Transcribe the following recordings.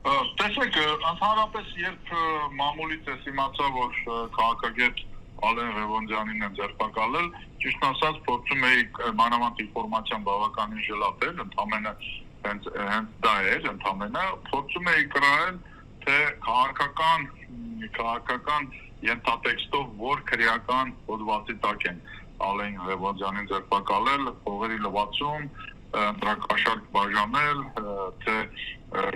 Տեսեք, ընդհանրապես երբ մամուլից ես իմացա, որ քաղաքագետ Ալեն Ղևոնդյանին են ձերբակալել, ճիշտ ասած փորձում էի մանավանդ ինֆորմացիան բավականին ժլատել, ընդամենը հենց դա էր, ընդամենը փորձում էի կրահել, թե քաղաքական ենթատեքստով որ քրեական հոդվածի տակ են Ալեն Ղևոնդյանին ձերբակալել, փողերի լվացում, ընտրակաշարք բաժանել, թե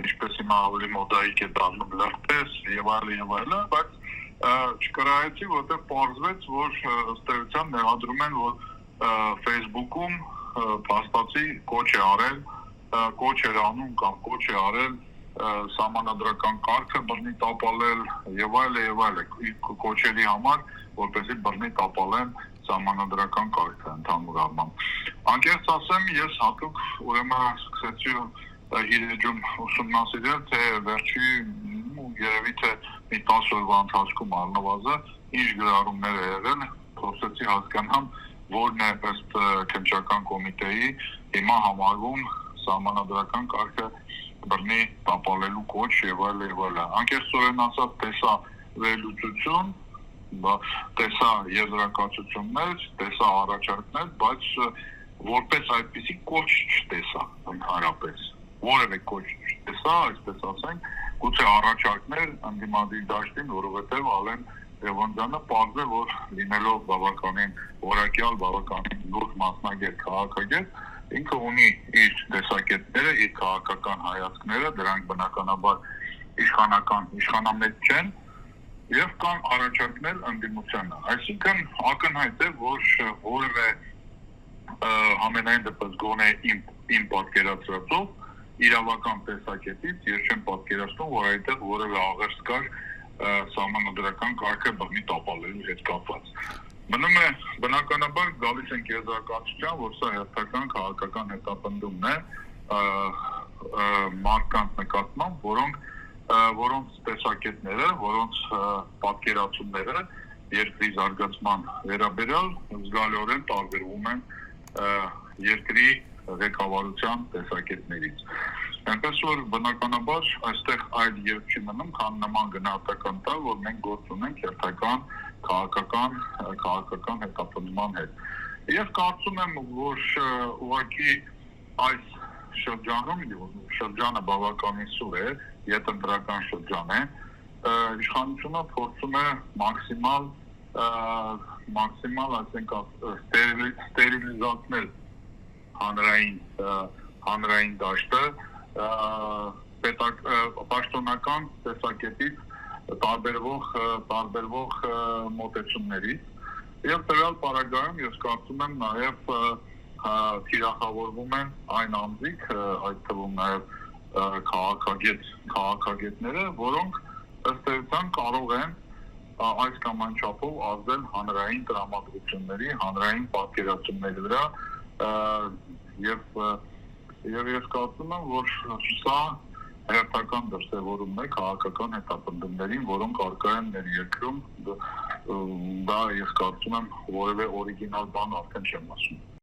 ինչպես հիմա ավելի մոդայիկ է դառնում լրտես եւ այլն, բայց չկրահեցի, որտեղ պարզվեց, որ ըստ էության մեղադրում են, որ Facebook-ում փաստացի կոչ է արել, կոչ էր անում կամ կոչ է արել սահմանադրական կարգը բռնի տապալել եւ այլն, կոչերի համար, որպեսզի բռնի տապալեն սահմանադրական կարգը ընդհանուր առմամբ։ Անկեղծ ասեմ, ես հատուկ ուրեմն սկսեցի իր էջում ուսումնասիրել, թե վերջի երևի թե մի 10 օրվա ընթացքում առնվազն ինչ գրառումներ է եղել, փորձեցի հասկանամ, որն է ըստ քննչական կոմիտեի հիմա համարվում սահմանադրական կարգը բռնի տապալելու կոչ եւ այլն։ Անկեղծորեն ասած, տեսա վերլուծություն, տեսա եզրակացություններ, տեսա առաջարկներ, բայց որպես այդպիսի կոչ չտեսա ընդհանրապես։ Որևէ կոչ չտեսա, այսպես ասենք, գուցե առաջարկներ ընդդիմադիր դաշտին, որովհետև Ալեն Ղևոնդյանը պարզ է, որ լինելով բավականին որակյալ, բավականին լուրջ մասնագետ քաղաքագետ, ինքը ունի իր տեսակետները, իր քաղաքական հայացքները, դրանք բնականաբար իշխանամետ չեն, եւ կան առաջարկներ ընդդիմությանը։ Այսինքն ակնհայտ է, որ որևէ ամենայն դեպս գոնե իմ պատկերացրածով իրավական տեսակետից ես չեմ պատկերացնում, որ այդտեղ որևէ աղերս կար սահմանադրական կարգը բռնի տապալելու հետ կապված։ Մնում է բնականաբար գալիս ենք եզրակացության, որ սա հերթական քաղաքական հետապնդումն է մարդկանց նկատմամբ, որոնց տեսակետները, որոնց պատկերացումները երկրի զարգացման վերաբերյալ զգալիորեն տարբերվում են երկրի ղեկավարության տեսակետներից։ Այնպես որ բնականաբար այստեղ այլ երբ չի մնում, քան նման գնահատական տալ, որ մենք գործ ունենք հերթական քաղաքական հետապնդման հետ։ Ես կարծում եմ, որ ուղղակի այս շրջանը բավականին սուր է, յետընտրական շրջան է, իշխանությունը փորձում է մաքսիմալ, ասենք, ստերիլիզացնել հանրային դաշտը, պաշտոնական տեսակետից տարբերվող մոտեցումներից եւ տվյալ պարագայում ես կարծում եմ նաեւ թիրախավորվում են այն անձիկ, այդ թվում նաեւ քաղաքագետները, որոնք ըստ էության կարող են այս կամ այն չափով ազդել հանրային տրամադրությունների, հանրային պատկերացումների վրա եւ ես կարծում եմ, որ սա հերթական դրսևորում է քաղաքական հետապնդումներին, որոնք առկա են մեր երկրում, դա ես կարծում եմ որևէ օրիգինալ բան արդեն չեմ ասում։